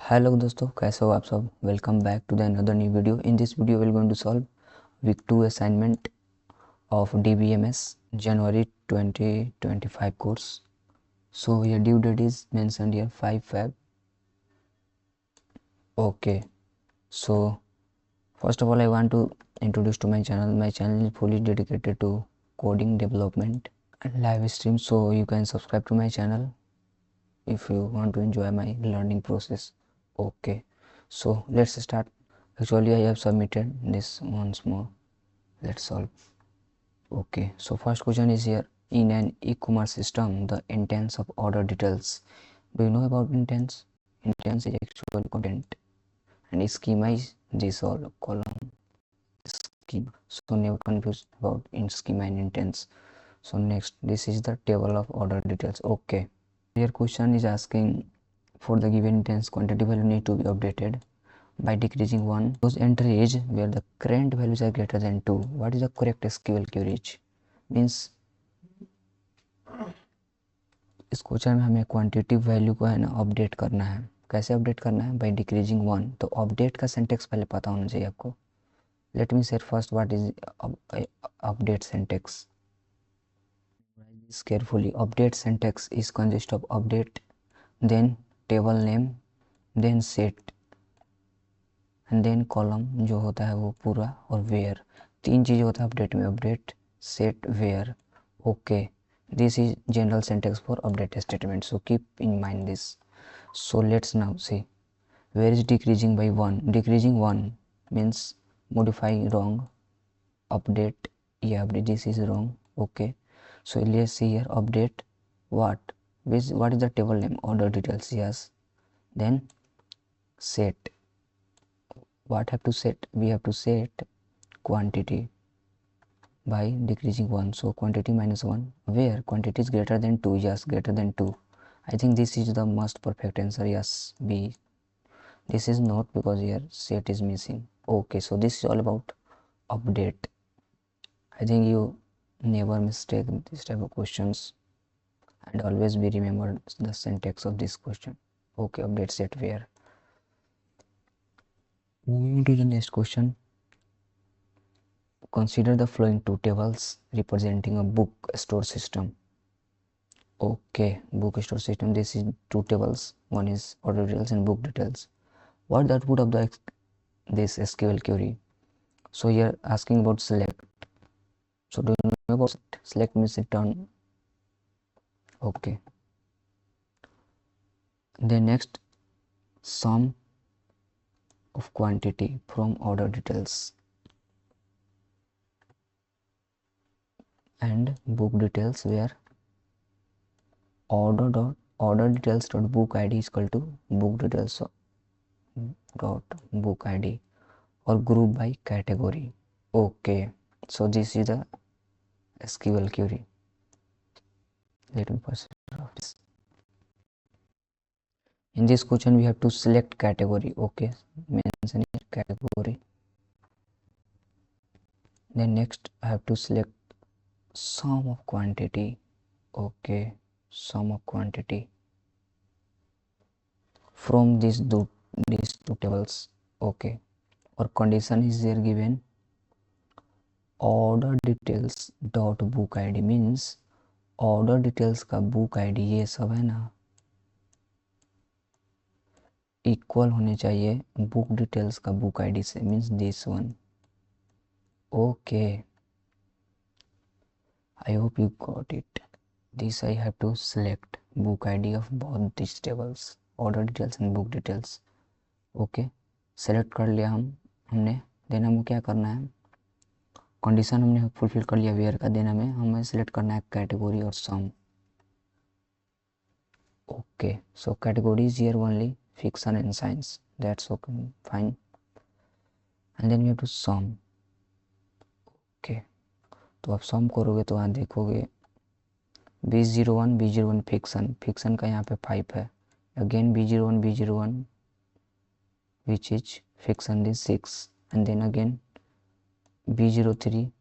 Hello दोस्तों, कैसे हो आप सब। Welcome back to the another new video. In this video will going to solve week 2 assignment of DBMS January 2025 course. So your due date is mentioned here 5 Feb. Okay, so first of all I want to introduce to my channel. My channel is fully dedicated to coding development and live stream, so you can subscribe to my channel if you want to enjoy my learning process. Okay, so let's start. Actually I have submitted this once more. Let's solve. Okay, so first question is here. In an e-commerce system, the intents of order details. Do you know about intents? Intents is actual content and schema is this all column schema. So never confused about in schema and intents. So next, this is the table of order details. Okay, here question is asking for the given intents quantity value need to be updated by decreasing one those entries where the current values are greater than 2. What is the correct SQL query? Means इस question में हमें quantity value को है ना update करना है। कैसे update करना है? By decreasing one. तो अपडेट का सिंटेक्स पहले पता होना चाहिए आपको। Let me share first what is update syntax carefully. Update syntax is consist of update, then table name, then set and then column जो होता है वो पूरा, और वेयर। तीन चीज़ होता है अपडेट में, update, set, where. Okay, this is general syntax for update statement, so keep in mind this. So let's now see where is decreasing by 1. Decreasing 1 means modify wrong, update, yeah, update this is wrong. Okay, so let's see here update what is the table name, order details, yes. Then set, what have to set? We have to set quantity by decreasing 1, so quantity minus 1, where quantity is greater than 2, yes, greater than 2. I think this is the most perfect answer, yes, B. This is not, because here set is missing. Okay, so this is all about update. I think you never mistake this type of questions and always be remember the syntax of this question. Okay, update, set, where. Moving to the next question. Consider the following two tables representing a book store system. Okay, book store system, this is two tables. One is order details and book details. What the output of this SQL query? So here asking about select. So do you know about select means return. Okay, the next, sum of quantity from order details and book details, where order details dot book id is equal to book details dot book id, or group by category. Okay, so this is the SQL query. Let me first draft this. In this question we have to select category. Okay, mention here category. Then next I have to select sum of quantity. Okay, sum of quantity from these two tables. Okay, or condition is there given order details dot book id, means order details का book ID ये सब है ना equal होने चाहिए book details का book ID से, means this one. Okay, I hope you got it. This I have to select book ID of both this tables, order details and book details. Okay, select कर लिया हमने. Then हमको क्या करना है, condition हमने fulfil कर लिया वेयर का. देन हमें सेलेक्ट करना है कैटेगरी और सम. Okay, so categories here only fiction and science, that's okay, fine. And then you have to sum. Okay, तो आप सम करोगे तो यहाँ देखोगे B01 B01 फिक्सन का यहाँ पे 5 है. Again B01 which is fiction is 6, and then again B03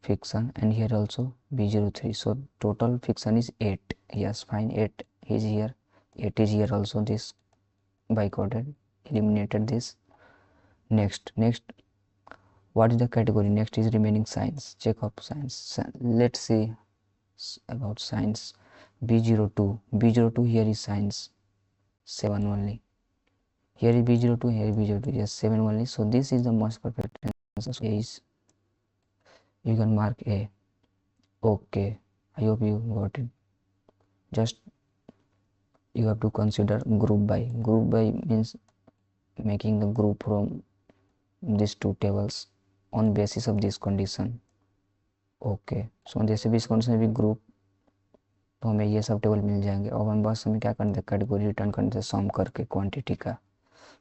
fiction, and here also B03, so total fiction is 8. Yes, fine, 8 is here, 8 is here also. This boycotted, eliminated this. Next, what is the category? Next is remaining signs. Check up signs. Let's see about signs. B02 here is signs 7 only. Here is B02, here is B02, yes, 7 only. So this is the most perfect answer. So A is, you can mark A. Okay, I hope you got it. Just you have to consider group by. Group by means making the group from these two tables on basis of this condition. Okay so जैसे भी इस condition भी group, तो हमें ये सब table मिल जाएंगे। और हम बस हमें क्या करते हैं, कैटेगरी रिटर्न करते हैं सम करके क्वांटिटी का।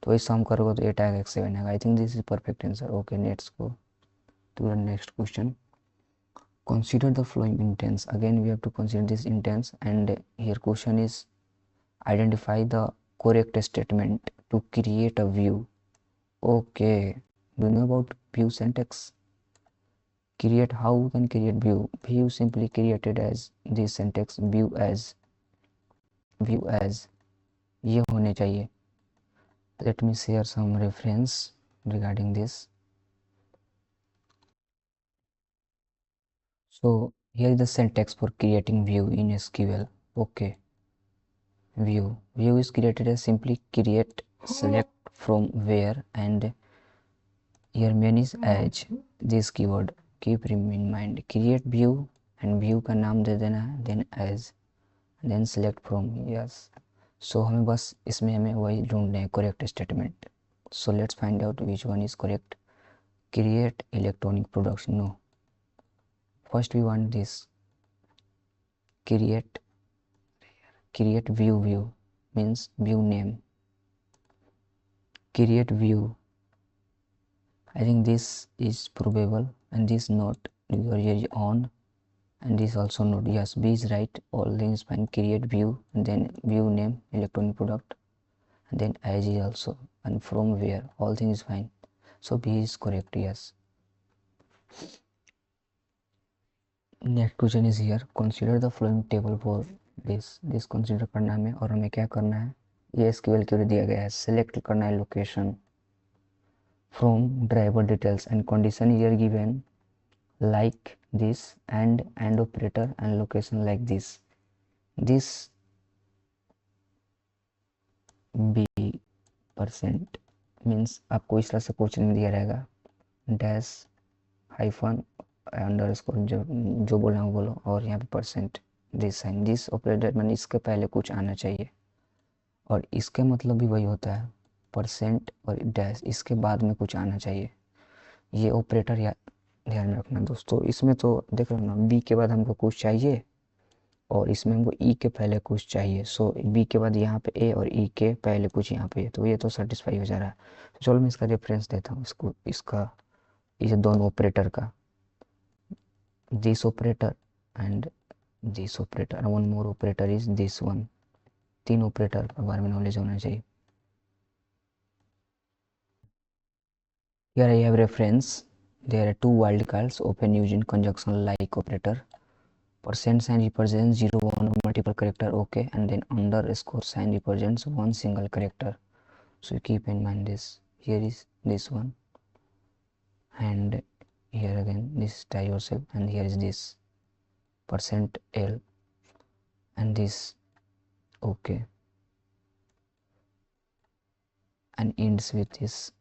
तो ये सम करोगे तो 8 आएगा, 7 आएगा। I think this is perfect answer. Okay, next go to the next question. Consider the following intents. Again we have to consider this intents, and here question is identify the correct statement to create a view. Okay, do you know about view syntax? Create, how we can create view? View simply created as this syntax, view as ये होने चाहिए। Let me share some reference regarding this. So here is the syntax for creating view in SQL. Okay, view is created as simply create, select from where, and here main is as this keyword. Keep in mind, create view and view का नाम दे देना है, then as, then select from, yes. So हमें बस इसमें हमें वही ढूंढना है correct statement. So let's find out which one is correct. Create electronic products, no. First we want this create view means view name. Create view, I think this is probable and this not, because here is on and this also not. Yes, B is right, all things fine. Create view and then view name electronic product and then as is also, and from where, all things is fine. So B is correct, yes. Next question is here, consider the flowing table for this consider करना है और हमें क्या करना है, ये SQL के लिए दिया गया है। सेलेक्ट करना है location from driver details and condition here given like this and operator and location like this B percent means आपको इस तरह से क्वेश्चन दिया रहेगा, डैश हाइफन अंडरस्कोर, जो बोलना वो बोलो, और यहाँ पे percent this sign, this operator मैंने इसके पहले कुछ आना चाहिए, और इसके मतलब भी वही होता है, परसेंट और डैश इसके बाद में कुछ आना चाहिए। ये ऑपरेटर या ध्यान में रखना दोस्तों। इसमें तो देख लो ना, बी के बाद हमको कुछ चाहिए और इसमें हमको ई के पहले कुछ चाहिए। सो बी के बाद यहाँ पे ए और ई के पहले कुछ यहाँ पे, तो ये तो सेटिस्फाई हो जा रहा है। तो चलो मैं इसका रेफरेंस देता हूँ इसको, इसका इस दोनों ऑपरेटर का, this operator and this operator, and one more operator is this one। तीन ऑपरेटर के बारे में नॉलेज होना चाहिए। Here I have reference, there are two wildcards often used in conjunction like operator, percent sign represents 0, 1 or multiple character, okay, and then underscore sign represents one single character. So keep in mind this. Here is this one, and here again this tie yourself, and here is this percent L and this, okay, and ends with this,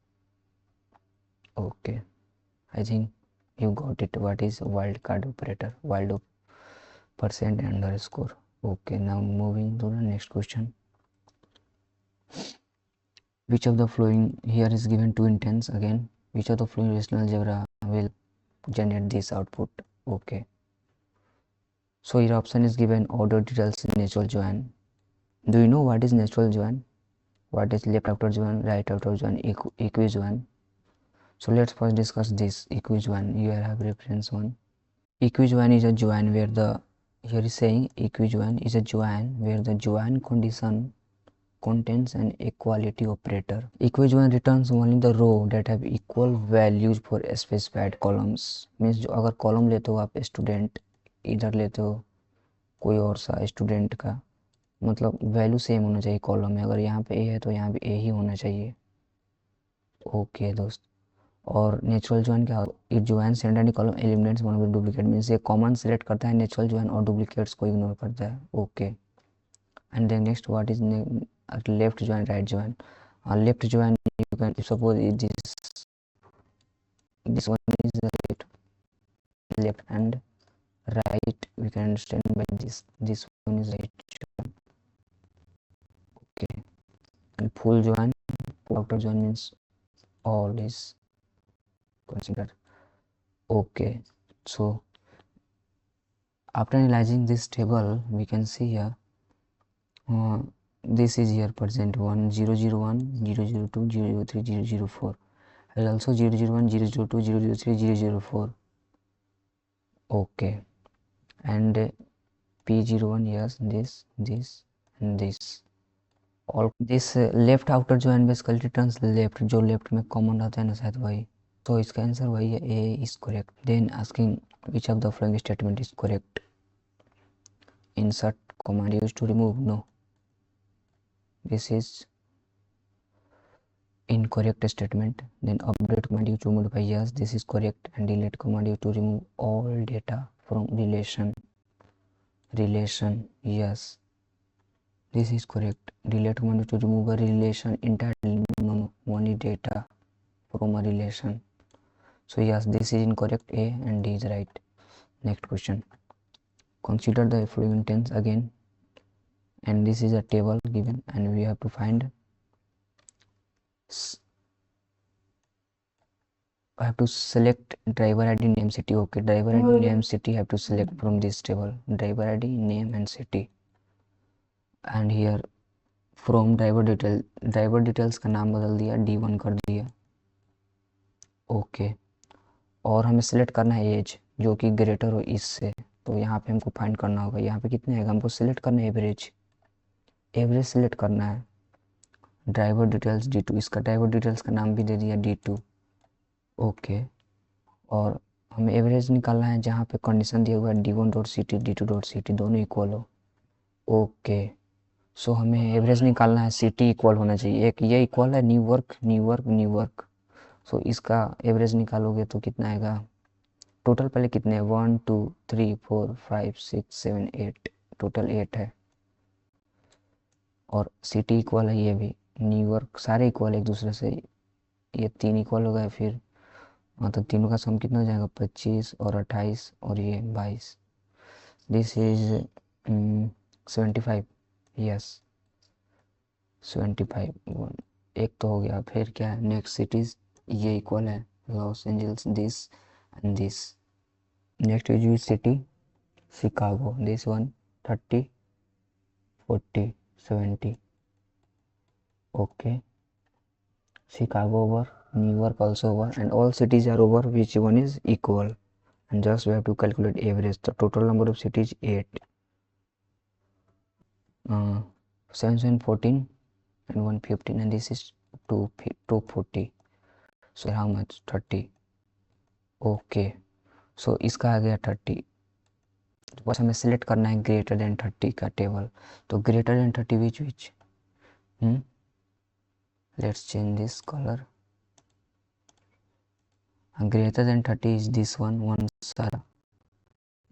okay. I think you got it. What is wildcard operator? Wild of percent and underscore. Okay, now moving to the next question. Which of the following, here is given two intents again, which of the following relational algebra will generate this output? Okay, so here option is given order details in natural join. Do you know what is natural join? What is left outer join, right outer join, equijoin? So let's first discuss this equijoin. Here I have reference one. Equijoin is a join where the, here is saying equijoin is a join where the join condition contains an equality operator. Equijoin returns only the row that have equal values for specified columns. Means जो अगर column लेते हो आप student, इधर लेते हो कोई और सा स्टूडेंट का, मतलब वैल्यू सेम होना चाहिए कॉलम में, अगर यहाँ पे ए है तो यहाँ भी ए ही होना चाहिए। ओके दोस्त। और नेचुरल जॉइन क्या, it join send and column eliminates one of the duplicate, means ये कॉमन सेलेक्ट करता है नेचुरल जॉइन और डुप्लीकेट्स को इग्नोर करता है। Okay. And then next what is left join right join. Left join you can suppose this one is the left and right, we can understand by this one is right. Okay. And full join, outer join means all is considered. Okay. So after analyzing this table, we can see here this is here present 1 0 0 1 0 0 2 0 0 3 0 0 4, and also 0 0 1 0 0 2 0 0 3 0 0 4. Okay. And P01, yes, this and this. All this left outer join basically returns left, जो left में common रहता है ना शायद वही, तो इसका answer वही है, A is correct. Then asking which of the following statement is correct. insert command used to remove, no, this is incorrect statement. Then update command used to modify, yes, this is correct. And delete command used to remove all data from relation, yes, this is correct. Delete command to remove a relation entirely, no, only data from a relation. So yes, this is incorrect, A and D is right. Next question. Consider the following tense again, and this is a table given and we have to find, I have to select driver ID, name, city. Okay, driver ID, name, city have to select from this table, driver ID, name and city. And here from driver details का नाम बदल दिया, D1 कर दिया। Okay. और हमें select करना है एज जो कि ग्रेटर हो इससे, तो यहाँ पे हमको फाइंड करना होगा, यहाँ पे कितने आएगा, हमको सेलेक्ट करना है एवरेज सेलेक्ट करना है। ड्राइवर डिटेल्स D2, इसका ड्राइवर डिटेल्स का नाम भी दे दिया D2। ओके। और हमें एवरेज निकालना है जहाँ पे कंडीशन दिया हुआ है D1.ct D2.ct दोनों इक्वल हो। ओके। सो हमें एवरेज निकालना है, सिटी इक्वल होना चाहिए, एक ये इक्वल है न्यू वर्क। सो इसका एवरेज निकालोगे तो कितना आएगा, टोटल पहले कितने हैं, 1 2 3 4 5 6 7 8, टोटल 8 है। और सिटी इक्वल है, ये भी न्यूयॉर्क, सारे इक्वल एक दूसरे से, ये 3 इक्वल हो गए, फिर मतलब तीनों का सम कितना हो जाएगा, 25 और 28 और ये 22, दिस इज 75, यस 75। एक तो हो गया, फिर क्या है नेक्स्ट सिटीज, ये इक्वल है Los Angeles, this and this. Next is city Chicago, this one 30 40 70। Okay, Chicago over, New York also over, and all cities are over which one is equal, and just we have to calculate average. The total number of cities 8, 7 7 14 and 1 15, and this is 240, so how much, 30। Okay. सो इसका आ गया 30। बस हमें select करना है greater than 30 का table, तो greater than 30 which let's change this colour. Greater than 30 is this one Sarah,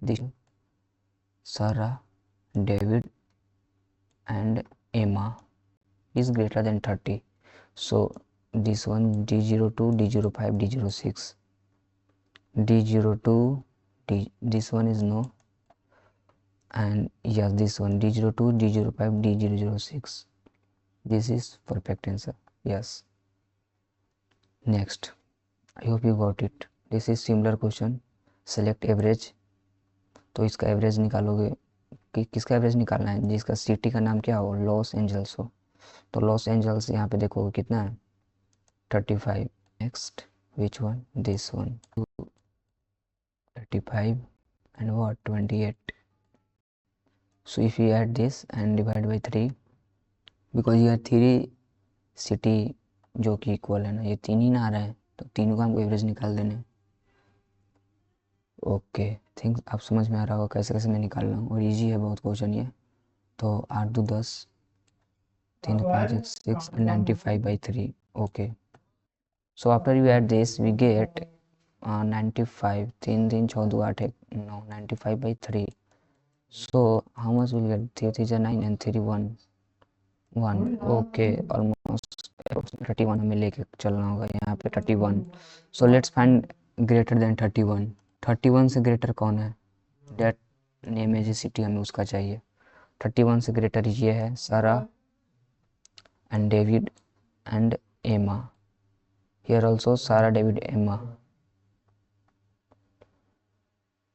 this Sarah, David and Emma is greater than 30. So this one D02 D05 D06, D02 this one is no, and yes this one D02 D05 D006, this is perfect answer, yes। Next, I hope you got it, this is similar question, select average। तो इसका average निकालोगे कि किसका average निकालना है, जिसका city का नाम क्या हो, लॉस एंजल्स हो, तो लॉस एंजल्स यहाँ पे देखोगे कितना है, 35। Next which one, this one 35 and what 28। so if you add this and divide by 3, because ये 3 सिटी जो कि इक्वल है ना, ये 3 ही ना आ रहे हैं, तो तीनों का हमको एवरेज निकाल देने। ओके, थिंक आप समझ में आ रहा होगा कैसे कैसे मैं निकाल रहा हूँ, और इजी है बहुत क्वेश्चन ये। तो 8 2 10, 3 5 6 and 95/3. Okay, so after you add this we get 95, 3 3 6 2 8 9, 95/3. So how much will get? 3 3 is 9 and 3 1 1. Okay, almost 31 हमें लेके चलना होगा यहाँ पे 31. So let's find greater than 31. 31 से ग्रेटर कौन है? That name is सिटी, हमें उसका चाहिए. 31 से ग्रेटर ये है सारा and David and Emma. Here also Sarah, David, Emma.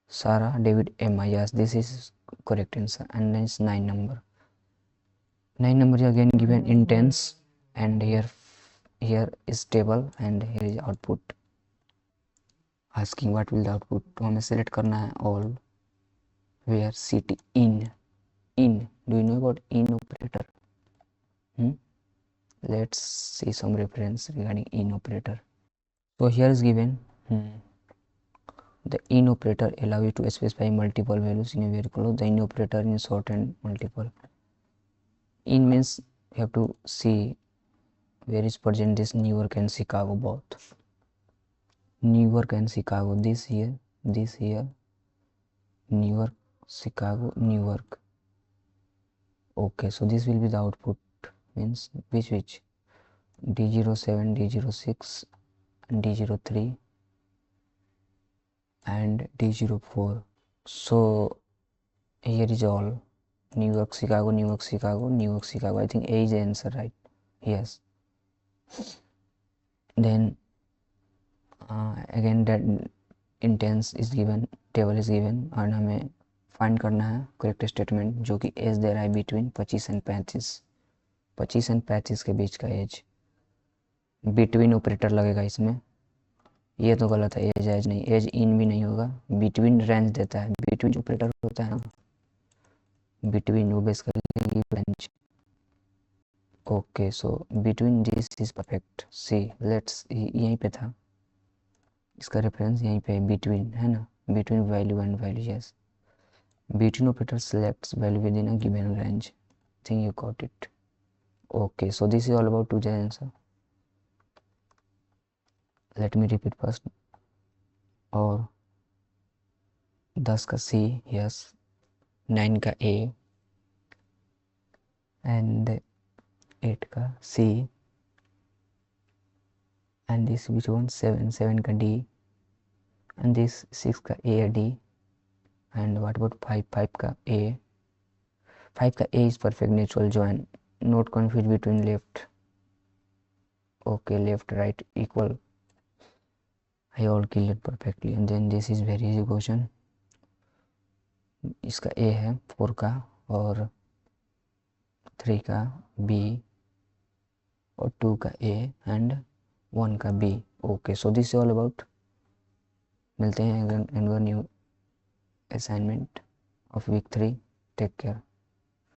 Sarah, David, Emma. Yes, this is correct answer. And then it's 9 number. 9 number is again given in tens, and here is table and here is output. Asking what will the output? तो हमें select करना है all. Where city in. Do you know about in operator? Let's see some reference regarding in operator. So here is given the in operator allow you to specify multiple values in a variable. The in operator in short and multiple. In means you have to see where is present this Newark and Chicago both. Newark and Chicago, this here, Newark, Chicago, Newark. Okay, so this will be the output, means which D07, D06 and D03 and D04. So here is all Newark, Chicago, Newark, Chicago, Newark, Chicago. I think A is the answer, right? Yes. Then again that intense is given, table is given, और हमें find करना है correct statement जो कि as they रहा है between 25 and 35. 25 and 35 के बीच का एज. बिटवीन ऑपरेटर लगेगा इसमें. ये तो गलत है, एज नहीं, एज इन भी नहीं होगा. बिटवीन रेंज देता है, बिटवीन ऑपरेटर होता है ना, बिटवीन वो basically range. Okay, so between this is perfect. See let's, यहीं पे था इसका रेफरेंस, यहीं पे बिटवीन है ना, between value and value. Yes, between operator selects value within a given range. Think you got it. Okay, so this is all about 2 answer. Let me repeat first. और 10 का C, yes, 9 का A and 8 का C and this which one 7 का D and this 6 का A or D and what about 5 का A. 5 का A is perfect natural join, not confused between left. Okay, left right equal. I all killed it perfectly. And then this is very easy question. इसका A है 4 का और 3 का B और 2 का A and 1 का B. Okay, so this is all about. मिलते हैं in a new assignment of week 3. Take care.